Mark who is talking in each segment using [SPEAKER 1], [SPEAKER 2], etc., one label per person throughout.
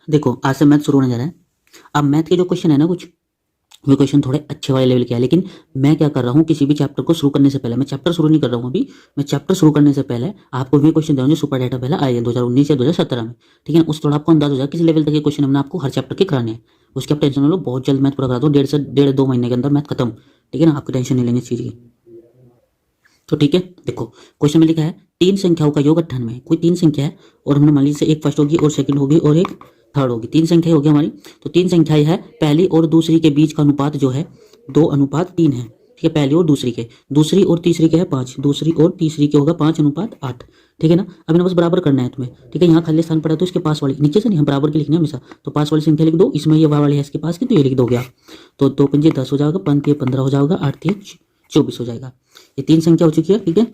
[SPEAKER 1] देखो आज से मैथ शुरू होने जा रहा है। अब मैथ के जो क्वेश्चन है ना, कुछ वो क्वेश्चन थोड़े अच्छे वाले लेवल के हैं, लेकिन मैं क्या कर रहा हूँ, किसी भी चैप्टर को शुरू करने से पहले, मैं चैप्टर शुरू नहीं कर रहा हूँ अभी, मैं चैप्टर शुरू करने से पहले आपको वे क्वेश्चन दे रहा हूँ जो सुपर डेटा पहले आए हैं 2019 या 2017 में। ठीक है, उस थोड़ा आपको अंदाज हो जाए किस लेवल तक ये क्वेश्चन हमने आपको हर चैप्टर के कराने हैं। उसकी आप टेंशन लो, बहुत जल्द मैथ पूरा करा दो, 1.5 से 1.5 2 महीने के अंदर मैथ खत्म। ठीक है ना, आपकी टेंशन नहीं लेंगे इस चीज़ की। तो ठीक है, देखो क्वेश्चन में लिखा है तीन संख्याओं का योग 98 है। कोई तीन संख्या है और हमने मान लीजिए एक फर्स्ट होगी और सेकंड होगी और एक थर्ड होगी, तीन संख्या होगी हमारी। तो तीन संख्याएं है, पहली और दूसरी के बीच का अनुपात जो है 2:3 है। ठीक है, पहली और दूसरी के, दूसरी और तीसरी के है 5, दूसरी और तीसरी के होगा 5:8। ठीक है ना, अब इन्हें बस बराबर करना है तुम्हें। ठीक है, यहाँ खाली स्थान पड़ा तो इसके पास वाली, नीचे से नहीं, हम बराबर के लिखने हमेशा। तो पास वाली संख्या लिख दो, इसमें ये वाली है इसके पास की, तो ये लिख दोगे आप। तो 2 पंजे 10 हो जाएगा, 5 तिये 15 हो जाएगा, 8 तिये 24 हो जाएगा। ये तीन संख्या हो चुकी है। ठीक है,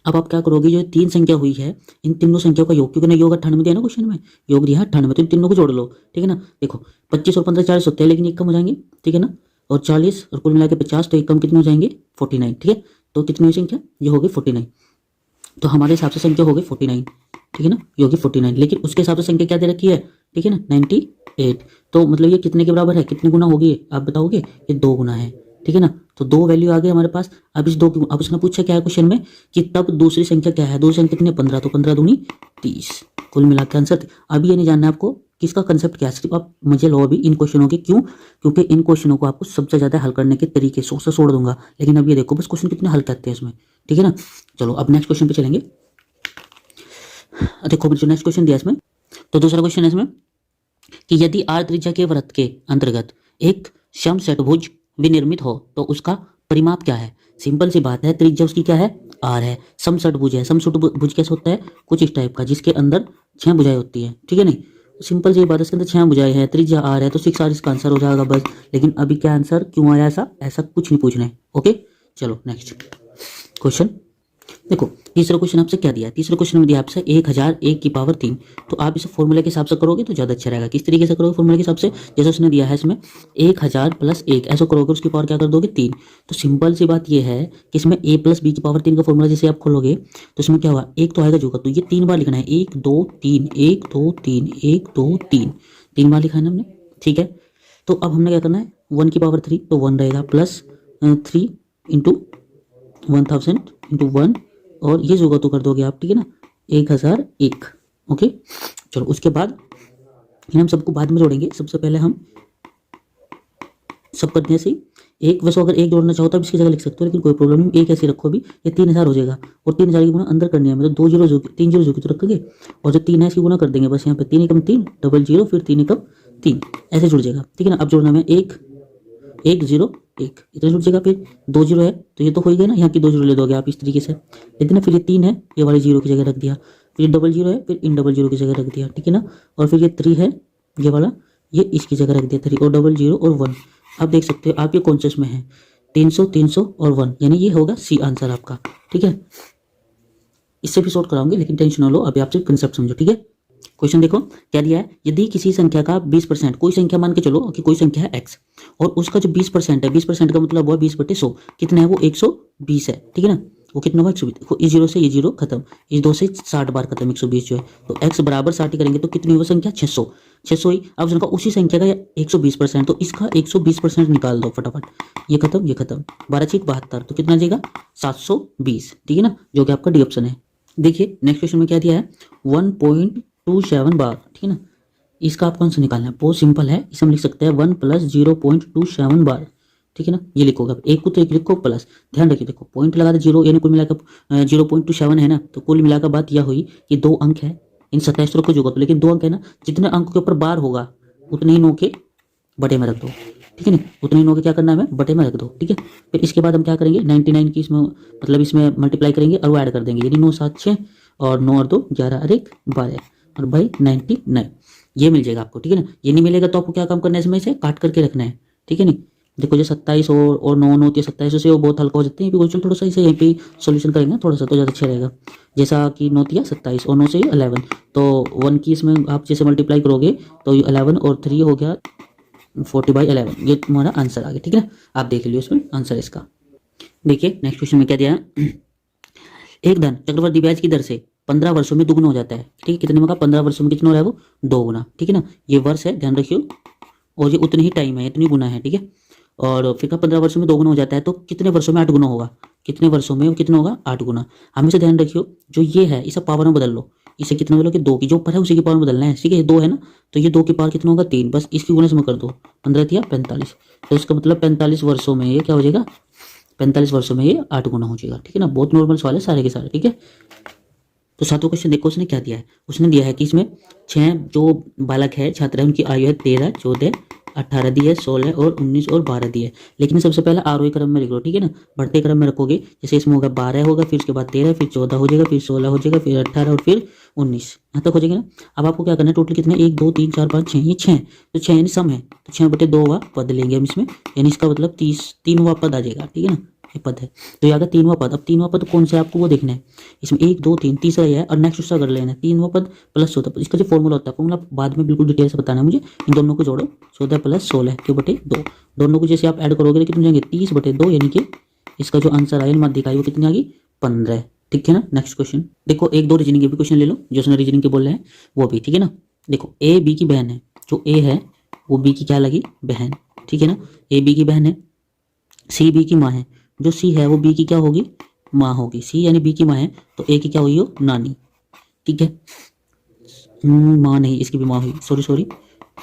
[SPEAKER 1] अब आप क्या करोगे, जो तीन संख्या हुई है इन तीनों संख्याओं का योग, क्योंकि ना योग 98 दिया ना क्वेश्चन में, योग दिया 98, तो इन तीनों को जोड़ लो। ठीक है ना, देखो 25 और 15 40 होते हैं, लेकिन एक कम हो जाएंगे। ठीक है ना, और 40 और कुल मिला के 50, तो एक कम कितने हो जाएंगे 49। ठीक है, तो कितनी हुई संख्या, ये होगी 49। तो हमारे हिसाब से संख्या हो गई 49। ठीक है ना, ये होगी 49, लेकिन उसके हिसाब से संख्या क्या दे रखी है। ठीक है ना, 98। तो मतलब ये कितने के बराबर है, कितने गुना होगी आप बताओगे, ये 2 गुना है। ठीक है ना, तो 2 वैल्यू आ गई हमारे पास। अब इस 2 की, अब उसने पूछा क्या है क्वेश्चन में कि तब दूसरी संख्या क्या है, दूसरी संख्या कितनी है 15, तो 15 दूनी 30, कुल मिला के आंसर। अब ये नहीं जानना है आपको किसका कंसेप्ट क्या है, सिर्फ आप मजे लो अभी इन क्वेश्चनों के। क्यों, क्योंकि इन क्वेश्चनों को आपको सबसे ज्यादा हल करने के तरीके से छोड़ दूंगा, लेकिन अब ये देखो बस क्वेश्चन कितने हल करते हैं इसमें। ठीक है ना, चलो अब नेक्स्ट क्वेश्चन पे चलेंगे। देखो जो नेक्स्ट क्वेश्चन दिया इसमें, तो दूसरा क्वेश्चन है इसमें कि यदि आर त्रिज्या के वृत्त के अंतर्गत एक समषटभुज विनिर्मित हो तो उसका परिमाप क्या है। सिंपल सी बात है, त्रिज्या उसकी क्या है, आर है, समषटभुज है। समषटभुज कैसे होता है, कुछ इस टाइप का जिसके अंदर 6 भुजाएं होती है। ठीक है, नहीं सिंपल सी बात है, इसके अंदर 6 भुजाएं हैं, त्रिज्या आर है, तो 6 आर इसका आंसर हो जाएगा बस। लेकिन अभी क्या आंसर क्यों आया, ऐसा ऐसा कुछ नहीं पूछना है। ओके, चलो नेक्स्ट क्वेश्चन। देखो तीसरा क्वेश्चन आपसे क्या दिया है, तीसरे क्वेश्चन में दिया आपसे 1001 की पावर 3। तो आप इसे फॉर्मूले के हिसाब से करोगे तो ज़्यादा अच्छा रहेगा। किस तरीके से करोगे फॉर्मूले के हिसाब से, जैसे उसने दिया है इसमें 1000 + 1, ऐसा करोगे, उसकी पावर क्या कर दोगे 3। तो सिंपल सी बात ये है कि इसमें a + b की पावर 3 का फॉर्मूला जैसे आप खोलोगे तो इसमें क्या होगा, एक तो आएगा जो का, तो ये 3 बार लिखना है, 1 2 3 1 2 3 1 2 3, 3 बार लिखा है ना हमने। ठीक है, तो अब हमने क्या करना है, 1 की पावर 3 तो 1 रहेगा, प्लस 3 × 1000 × 1, और ये जो तो कर दोगे आप। ठीक है ना, 1001। ओके, चलो उसके बाद हम सबको बाद में जोड़ेंगे। सबसे पहले हम सब करते हैं ऐसे ही, एक वैसे अगर एक जोड़ना चाहो तो आप इसकी जगह लिख सकते हो, लेकिन कोई प्रॉब्लम नहीं, एक ऐसे रखो अभी। ये 3000 हो जाएगा, और 3000 की गुना अंदर करनी है, मतलब 2 जीरो जो 3 जीरो जो तो रखोगे, और जो 3 है इसकी गुना कर देंगे बस। यहाँ पे 3 × 3 डबल 0, फिर 3 × 3 ऐसे जुड़ जाएगा। ठीक है ना, अब जोड़ना में 1 1 0 1 इतना जुड़ जाएगा, फिर 2 जीरो है तो ये तो हो ही गया ना, यहाँ की 2 जीरो ले दोगे आप इस तरीके से, लेकिन फिर ये 3 है, ये वाले 0 की जगह रख दिया, फिर डबल 0 है, फिर इन डबल 0 की जगह रख दिया। ठीक है ना, और फिर ये 3 है, ये वाला, ये इसकी जगह रख दिया 3, और डबल 0 और 1। आप देख सकते हो आप ये कॉन्शियस में है 300 300 और 1, यानी ये होगा सी आंसर आपका। ठीक है, इससे भी शॉर्ट कराऊंगे, लेकिन टेंशन ना लो, अभी आप सिर्फ कंसेप्ट समझो। ठीक है, क्वेश्चन देखो क्या दिया है, यदि किसी संख्या का 20%, कोई संख्या मान के चलो कि कोई संख्या है x, और उसका जो 20% है, 20% का मतलब हुआ 20/100, कितना है वो 120 है। ठीक है ना, वो कितना हुआ 120। देखो इस 0 से ये 0 खत्म, इस 2 से 60 बार खत्म, 120 जो है, तो x बराबर 60 करेंगे तो कितनी हुई संख्या 600। 600 ही। अब उसने कहा उसी संख्या का 120%, तो इसका 120% निकाल दो फटाफट, ये खत्म ये खत्म, 12 × 72, तो कितना आ जाएगा 720। ठीक है ना, जो कि आपका डी ऑप्शन है। देखिए नेक्स्ट क्वेश्चन में क्या दिया है, 1.27 बार। ठीक है ना, इसका आपको आंसर निकालना है, बहुत सिंपल है, इसे हम लिख सकते हैं 1 + 0.27 बार। ठीक है ना, ये लिखोगे आप, एक को तो एक लिखो प्लस, ध्यान रखिए देखो पॉइंट लगा दे 0, यानी कुल मिलाकर 0.27 है ना, तो कुल मिलाकर बात यह हुई कि 2 अंक है, इन 27 को जोड़ो तो, लेकिन 2 अंक है ना, जितने अंक के ऊपर बार होगा उतने ही नो के बटे में रख दो। ठीक है ना, उतने ही नो के क्या करना है हमें, बटे में रख दो। ठीक है, फिर इसके बाद हम क्या करेंगे 99 की इसमें मतलब इसमें मल्टीप्लाई करेंगे और वो ऐड कर देंगे, यानी 9 7 6 और 9 और 2 11 और 1 12 और भाई 99, ये मिल जाएगा आपको। ठीक है ना, ये नहीं मिलेगा तो आपको क्या काम करना है, इसमें से काट करके रखना है। ठीक है, नहीं देखो जो 27 और 9 9 27 से वो बहुत हल्का हो जाते हैं। क्वेश्चन थोड़ा सा इसे यहीं पे सोल्यूशन करेंगे थोड़ा सा, तो ज़्यादा अच्छा रहेगा। जैसा कि 9 तिया 27 और 9 से 11, तो 1 की इसमें आप जैसे मल्टीप्लाई करोगे तो 11 और 3 हो गया 40/11, ये तुम्हारा आंसर आ गया। ठीक है ना, आप देख लियो इसमें आंसर इसका। देखिए नेक्स्ट क्वेश्चन में क्या दिया है, एक धन चक्रवर्ती ब्याज की दर से 15 वर्षों में दुगुना हो जाता है, ठीक है। कितने में का 15 वर्षों में कितना हो रहा है वो 2 गुना, ठीक है ना। ये वर्ष है, ध्यान रखियो, और ये उतनी ही टाइम है, इतनी गुना है, ठीक है। और फिर का 15 वर्षों में 2 गुना हो जाता है, तो कितने वर्षों में 8 गुना होगा, कितने वर्षों में कितना होगा 8 गुना। हमेशा ध्यान रखियो जो ये है इसे पावर में बदल लो, इसे कितना बोलो कि 2 की जो ऊपर है उसी की पावर में बदलना है, ठीक है। ये 2 है ना, तो ये 2 की पावर कितना होगा 3, बस इसकी गुना में कर दो, 15 या 45, तो इसका मतलब 45 वर्षों में ये क्या हो जाएगा, 45 वर्षों में ये 8 गुना हो जाएगा, ठीक है ना। बहुत नॉर्मल सवाल है सारे के सारे, ठीक है। तो सातवां क्वेश्चन देखो उसने क्या दिया है, उसने दिया है कि इसमें 6 जो बालक है छात्र है उनकी आयु है 13, 14, 18 दी है, 16 और 19 और 12 दी है। लेकिन सबसे पहले आरोही क्रम में लिख लो, ठीक है ना, बढ़ते क्रम में रखोगे। जैसे इसमें होगा 12 होगा, फिर उसके बाद 13, फिर 14 हो जाएगा, फिर 16 हो जाएगा, फिर 18 और फिर 19, यहाँ तक हो जाएगा ना। अब आपको क्या करना है, टोटल कितने 1 2 3 4 5 6, ये 6, तो 6 यानी सम है, तो 6/2 पद लेंगे हम इसमें, यानी इसका मतलब 30 3वां पद आ जाएगा, ठीक है ना। ये पद है तो ये आ गया 3वां पद। अब 3वां पद कौन सा है आपको वो देखना है, इसमें 1 2 3 तीसरा ये है, और नेक्स्ट उसका कर लेना है 3वां पद प्लस 14। इसका जो फॉर्मूला होता है, फॉर्मूला बाद में बिल्कुल डिटेल से बताना है मुझे। इन दोनों को जोड़ो, 14 प्लस 16 q/2, दोनों को जैसे आप ऐड करोगे तो कितने जाएंगे 30/2, यानी कि इसका जो आंसर आया माध्यिका वो कितनी आ गई 15, ठीक है ना। नेक्स्ट क्वेश्चन देखो, 1 2 रीजनिंग के भी क्वेश्चन ले लो जो उसने रीजनिंग के बोल रहे हैं वो भी, ठीक है ना। देखो ए बी की बहन है, जो ए है वो बी की क्या लगी बहन, ठीक है ना। ए बी की बहन है, सी बी की माँ है, जो सी है वो बी की क्या होगी माँ होगी, सी यानी बी की माँ है, तो ए की क्या हुई हो नानी, ठीक है। माँ नहीं, इसकी भी माँ हुई, सॉरी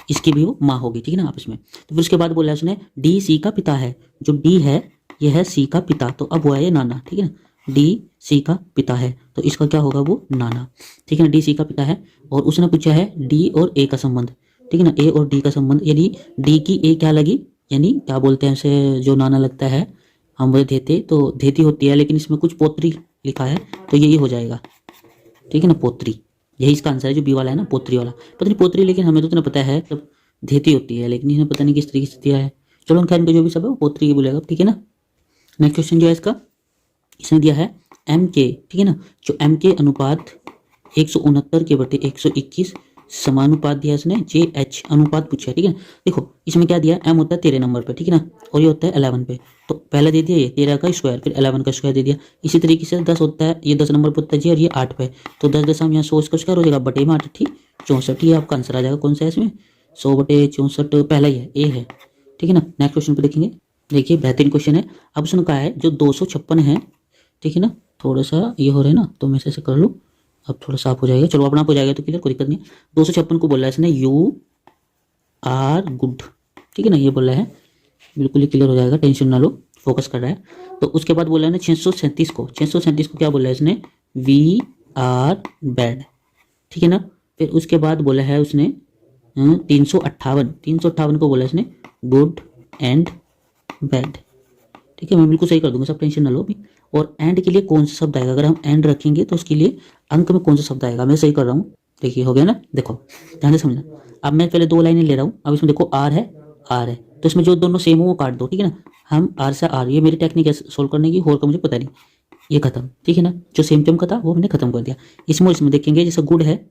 [SPEAKER 1] इसकी भी वो माँ होगी, ठीक है ना आपस में। तो फिर उसके बाद बोला उसने डी सी का पिता है, जो डी है ये है सी का पिता, तो अब वो है ये नाना, ठीक है ना। डी सी का पिता है तो इसका क्या होगा वो नाना, ठीक है ना। डी सी का पिता है और उसने पूछा है डी और ए का संबंध, ठीक है ना। ए और डी का संबंध, यानी डी की ए क्या लगी, यानी क्या बोलते हैं उसे जो नाना लगता है हम वो देते, तो देती होती है, लेकिन इसमें कुछ पोत्री लिखा है तो यही हो जाएगा, ठीक है ना, पोत्री। यही इसका आंसर है जो बी वाला है ना, पोत्री वाला। पता नहीं पोत्री, लेकिन हमें तो इतना पता है मतलब देती होती है, लेकिन इसने पता नहीं किस तरीके से दिया है। चलो खैर इनको जो भी सब है वो पोत्री ही बोलेगा, ठीक है ना। नेक्स्ट क्वेश्चन जो है इसका, इसने दिया है एम के, ठीक है ना। जो एम के अनुपात 169/121 समानुपात दिया है इसने, जे एच अनुपात पूछा है, ठीक है। देखो इसमें क्या दिया, एम होता है 13 नंबर पे, ठीक है ना, और ये होता है 11 पे, तो पहले दे दिया ये 13 का स्क्वायर, फिर 11 का स्क्वायर दे दिया। इसी तरीके से 10 होता है, ये 10 नंबर पर होता है जी, और ये 8 पे, तो 10 दशम यहाँ 100 का स्क्वायर हो जाएगा, बटे में 8 ठीक 64, ये आपका आंसर आ जाएगा। कौन सा है इसमें 100/64 पहला ही है, ए है, ठीक है ना। नेक्स्ट क्वेश्चन पे देखेंगे, देखिए बेहतरीन क्वेश्चन है। अब उसने कहा है जो 256 है, ठीक है ना, थोड़ा सा ये हो रहा है ना, तो मैं ऐसे कर लूँ, अब थोड़ा साफ हो जाएगा, चलो अपना हो जाएगा तो क्लियर, कोई दिक्कत नहीं है। 256 को बोला है इसने यू आर गुड, ठीक है ना, ये बोला है, बिल्कुल ही क्लियर हो जाएगा, टेंशन ना लो, फोकस कर रहा है। तो उसके बाद बोला है ना 637 को, 637 को क्या बोला है इसने वी आर बैड, ठीक है ना। फिर उसके बाद बोला है उसने 358 को बोला है इसने गुड एंड बैड, ठीक है। मैं बिल्कुल सही कर दूंगा, सब टेंशन ना लो अभी। और एंड के लिए कौन सा शब्द आएगा, अगर हम एंड रखेंगे तो उसके लिए अंक में कौन सा शब्द आएगा, मैं सही कर रहा हूँ। देखिए हो गया ना, देखो ध्यान से समझना। अब मैं पहले 2 लाइनें ले रहा हूँ, अब इसमें देखो आर है, आर है, तो इसमें जो दोनों सेम हो वो काट दो, ठीक है ना। हम आर से आर, ये मेरी टेक्निक है सोल्व करने की, और का मुझे पता नहीं, ये खत्म, ठीक है ना। जो सेम चमका था वो मैंने खत्म कर दिया। इसमें देखेंगे जैसे गुड है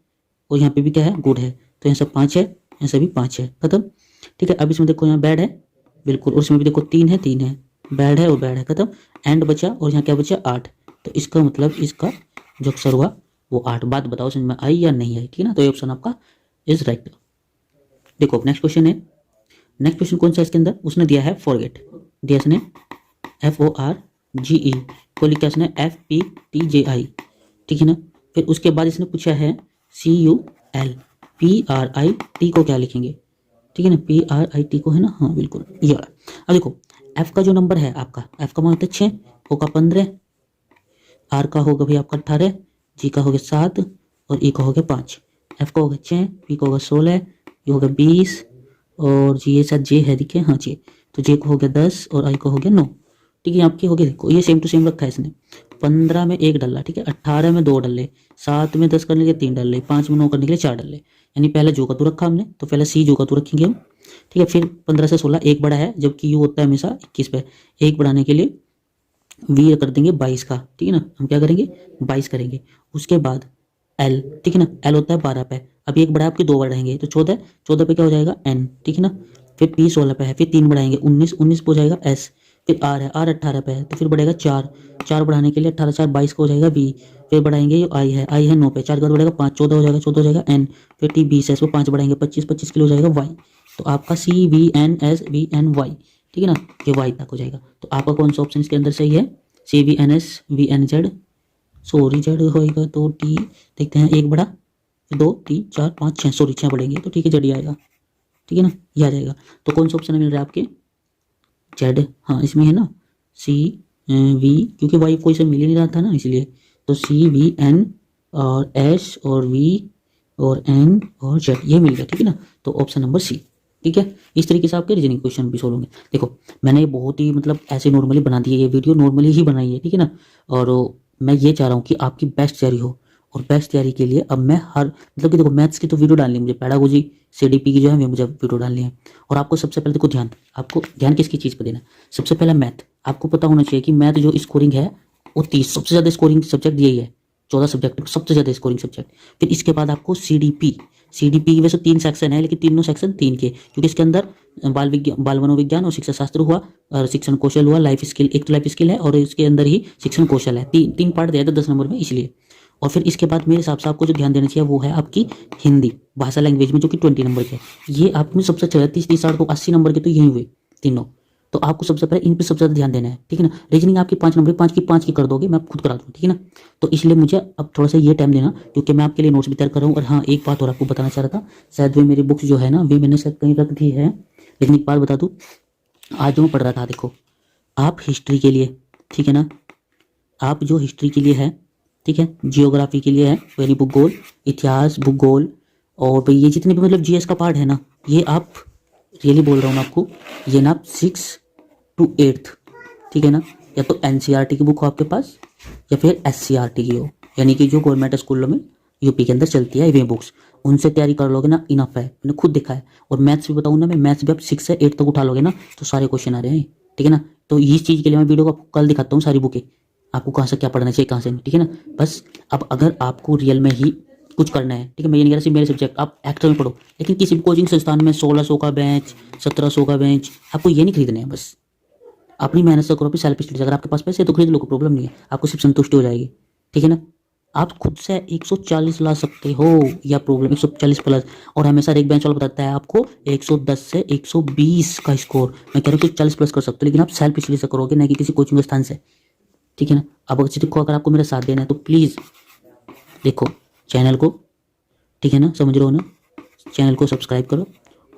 [SPEAKER 1] और यहाँ पे भी क्या है गुड है, तो यहाँ से 5 है, यहाँ से भी 5 है, खत्म, ठीक है। अब इसमें देखो यहाँ बैड है बिल्कुल, और इसमें भी देखो 3 है, 3 है, बैड है और बैड है, खत्म। एंड बचा और यहाँ क्या बचा 8, तो इसका मतलब इसका जो अक्षर हुआ वो 8। बात बताओ समझ में आई या नहीं आई, ठीक है ना। तो ये ऑप्शन आपका इज राइट। देखो नेक्स्ट क्वेश्चन है, नेक्स्ट क्वेश्चन कौन सा है इसके अंदर, उसने दिया है फॉरगेट, दिया इसने FORGE को लिखा इसने FPTJI, ठीक है ना। फिर उसके बाद इसने पूछा है CUL PRIT को क्या लिखेंगे, ठीक है ना, PRIT को है ना, हाँ बिल्कुल ये वाला। अब देखो F का जो नंबर है आपका, F का मान होता है 6, O का 15, R का होगा भाई आपका 18, G का होगा 7 और E का होगा 5। F का होगा 6, P का होगा 16, ये होगा 20 और G ये साथ J है, देखिए हाँ J, तो J को हो गया 10 और I को हो गया 9, ठीक है। आपके हो गया, देखो ये सेम टू सेम रखा है इसने। 15 में 1 डाला, ठीक है, 18 में 2 डाले, 7 में 10 करने के लिए 3 डाले, 5 में 9 करने के लिए 4 डाले, यानी पहले जो का तो रखा हमने, तो पहले C जो का तो रखेंगे हम, ठीक है। फिर 15 से 16 1 बड़ा है, जबकि U होता है हमेशा 21 पे, 1 बढ़ाने के लिए V कर देंगे 22 का, ठीक है ना, हम क्या करेंगे 22 करेंगे। उसके बाद L, ठीक है ना, L होता है 12 पे, अब 1 बढ़ा आपके 2 बढ़ाएंगे तो 14, 14 पे क्या हो जाएगा N, ठीक है ना। फिर P 16 पे है, फिर 3 बढ़ाएंगे 19, 19 पे हो जाएगा S, फिर R है, R 18 पे है, तो फिर बढ़ेगा 4, 4 बढ़ाने के लिए 18 4 22 का हो जाएगा V, फिर बढ़ाएंगे, ये आई है 9 पे, 4 के बाद बढ़ेगा 5, 14 हो जाएगा, 14 हो जाएगा एन, फिर टी 20 है, इस पर 5 बढ़ाएंगे 25, 25 किलो हो जाएगा वाई। तो आपका CVNSVNY, ठीक है ना, ये वाई तक हो जाएगा। तो आपका कौन सा ऑप्शन इसके अंदर सही है? CVNSVNZ, सॉरी जेड होएगा तो टी, देखते हैं 1 बढ़ा 2 3 4 5 6, सॉरी 6 बढ़ेंगे तो ठीक है, जेड ही आएगा, ठीक है ना, ये आ जाएगा। तो कौन सा ऑप्शन मिल रहा है आपके? जेड, हाँ इसमें है ना CV, क्योंकि वाई कोई से मिल ही नहीं रहा था ना, इसलिए। तो CVN और S और V और N और Z ये मिल गया, ठीक है ना। तो ऑप्शन नंबर C, ठीक है। इस तरीके से आपके रीजनिंग क्वेश्चन भी सोल्व होंगे। देखो मैंने ये बहुत ही मतलब ऐसे नॉर्मली बना दी है, ये वीडियो नॉर्मली ही बनाई है, ठीक है ना। और मैं ये चाह रहा हूँ कि आपकी बेस्ट तैयारी हो, और बेस्ट तैयारी के लिए अब मैं हर मतलब कि देखो मैथ्स की तो वीडियो डालनी है मुझे, पेडागोजी CDP की जो है मुझे वीडियो डालनी है। और आपको सबसे पहले देखो आपको ध्यान किसकी चीज़ पर देना है? सबसे पहला मैथ। आपको पता होना चाहिए कि मैथ जो स्कोरिंग है वो 30, सबसे ज़्यादा स्कोरिंग सब्जेक्ट यही है, 14 सब्जेक्ट सबसे ज़्यादा स्कोरिंग सब्जेक्ट। फिर इसके बाद आपको CDP की वैसे 3 सेक्शन है, लेकिन तीनों सेक्शन 3 के, क्योंकि इसके अंदर बाल विज्ञान, बाल मनोविज्ञान और शिक्षा शास्त्र हुआ, और शिक्षण कौशल हुआ, लाइफ स्किल, एक तो लाइफ स्किल है और इसके अंदर ही शिक्षण कौशल है। तीन पार्ट दिया था 10 नंबर में, इसलिए। और फिर इसके बाद मेरे हिसाब से आपको जो ध्यान देना चाहिए वो है आपकी हिंदी भाषा लैंग्वेज में, जो कि 20 नंबर के। ये आप में सबसे अच्छा है, 30 30 60 80 नंबर के तो यही हुए तीनों। तो आपको सबसे पहले इन पे सबसे ज़्यादा ध्यान देना है, ठीक है ना। रीजनिंग आपकी 5 नंबर, 5 की कर दोगे, मैं खुद करा दूँ, ठीक है ना। तो इसलिए मुझे अब थोड़ा सा ये टाइम देना, क्योंकि मैं आपके लिए नोट्स भी तैयार कर रहा हूँ। और हाँ, एक बात और आपको बताना चाह रहा था, शायद वे मेरी बुक्स जो है ना, वे मैंने शायद कहीं रख दी है, लेकिन एक बात बता दूँ, आज जो मैं पढ़ रहा था, देखो आप हिस्ट्री के लिए, ठीक है ना, आप जो हिस्ट्री के लिए है, ठीक है, जियोग्राफी के लिए है, यानी भूगोल, इतिहास, भूगोल, और भाई ये जितने भी मतलब GS का पार्ट है ना, ये आप रियली बोल रहा हूँ मैं आपको, ये ना आप 6 to 8, ठीक है ना, या तो NCERT की बुक हो आपके पास, या फिर SCERT की हो, यानी कि जो गवर्नमेंट स्कूलों में यूपी के अंदर चलती है वे बुक्स, उनसे तैयारी कर लोगे ना, इनफ है, मैंने खुद देखा है। और मैथ्स भी बताऊँ ना मैं, मैथ्स भी आप 6 से 8 तक उठा लोगे ना तो सारे क्वेश्चन आ रहे हैं, ठीक है ना। तो इस चीज़ के लिए मैं वीडियो को आपको कल दिखाता हूँ, सारी बुकें आपको कहाँ से क्या पढ़ना चाहिए, कहाँ से नहीं, ठीक है ना। बस अब अगर आपको रियल में ही कुछ करना है, ठीक है, मैं ये नहीं कह रहा सिर्फ मेरे सब्जेक्ट, आप एक्स्ट्रा में पढ़ो, लेकिन किसी भी कोचिंग संस्थान में 1600 का बेंच, 1700 का बेंच, आपको ये नहीं खरीदना है। बस अपनी मेहनत से करो, अपनी सेल्फ स्टडी, अगर आपके पास पैसे तो खरीद लो, कोई प्रॉब्लम नहीं है, आपको सिर्फ संतुष्टि हो जाएगी, ठीक है ना। आप खुद से 140 ला सकते हो, या प्रॉब्लम 140 प्लस। और हमेशा एक बेंच वाला बताता है आपको 110 से 120 का स्कोर, मैं कह रहा हूँ 40 प्लस कर सकते हो, लेकिन आप सेल्फ स्टडी से करोगे, ना कि किसी कोचिंग स्थान से, ठीक है ना। अब अगर आपको मेरा साथ देना है तो प्लीज़ देखो चैनल को, ठीक है ना, समझ रहे हो ना, चैनल को सब्सक्राइब करो,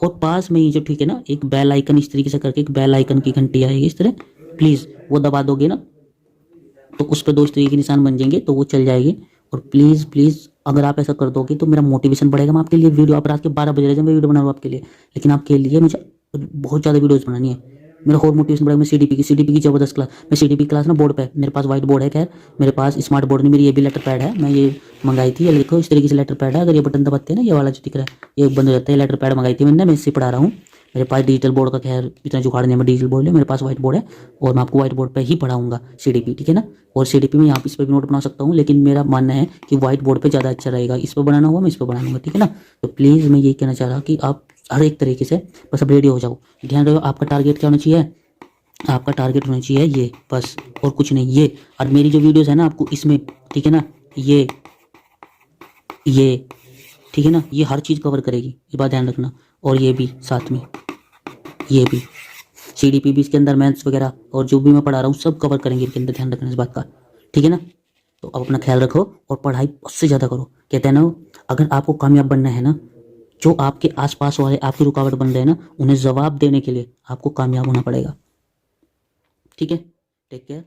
[SPEAKER 1] और पास में ही जो, ठीक है ना, एक बेल आइकन इस तरीके से करके, एक बेल आइकन की घंटी आएगी इस तरह, प्लीज़ वो दबा दोगे ना, तो उस पर 2 इस तरीके के निशान बन जाएंगे, तो वो चल जाएगी। और प्लीज़ प्लीज़ अगर आप ऐसा कर दोगे तो मेरा मोटिवेशन बढ़ेगा, मैं आपके लिए वीडियो, आप रात के 12 बजे रह जाए मैं वीडियो बना रहा हूँ आपके लिए, लेकिन आपके लिए मुझे बहुत ज़्यादा वीडियोज़ बनानी है, मेरा और मोटिवेशन बढ़ेगा। मैं CDP की ज़बरदस्त क्लास, मैं CDP क्लास ना बोर्ड पे, मेरे पास व्हाइट बोर्ड है, खैर मेरे पास स्मार्ट बोर्ड नहीं, मेरी ये भी लेटर पैड है, मैं ये मंगाई थी, ये देखो इस तरीके से लेटर पैड है, अगर ये बटन दबाते हैं ना, ये वाला जो दिख रहा है ये बंद हो जाता है, लेटर पैड मंगाई थी मैंने, मैं इससे पढ़ा रहा हूँ। मेरे पास डिजिटल बोर्ड का खैर इतना जुगाड़ नहीं है, मैं डिजिटल बोर्ड है, मेरे पास व्हाइट बोर्ड है, और मैं आपको व्हाइट बोर्ड पे ही पढ़ाऊंगा CDP, ठीक है ना। और CDP में यहाँ पे इस पर भी नोट बना सकता हूँ, लेकिन मेरा मानना है कि व्हाइट बोर्ड पे ज़्यादा अच्छा रहेगा, इस पर बनाना हुआ मैं इस पर बनाऊंगा, ठीक है ना। तो प्लीज़ मैं यही कहना चाह रहा कि आप हर एक तरीके से बस अब रेडी हो जाओ। ध्यान रखो आपका टारगेट क्या होना चाहिए, आपका टारगेट होना चाहिए ये, बस, और कुछ नहीं। ये और मेरी जो वीडियोस है ना आपको इसमें, ठीक है ना, ये ठीक है ना, ये हर चीज़ कवर करेगी, ये बात ध्यान रखना। और ये भी साथ में, ये भी CDP भी इसके अंदर, मैथ्स वगैरह और जो भी मैं पढ़ा रहा हूँ सब कवर करेंगे इसके अंदर, ध्यान रखना इस बात का, ठीक है ना। तो अब अपना ख्याल रखो और पढ़ाई उससे ज़्यादा करो। कहते हैं ना, अगर आपको कामयाब बनना है ना, जो आपके आसपास वाले आपकी रुकावट बन रहे हैं ना, उन्हें जवाब देने के लिए आपको कामयाब होना पड़ेगा, ठीक है। Take care.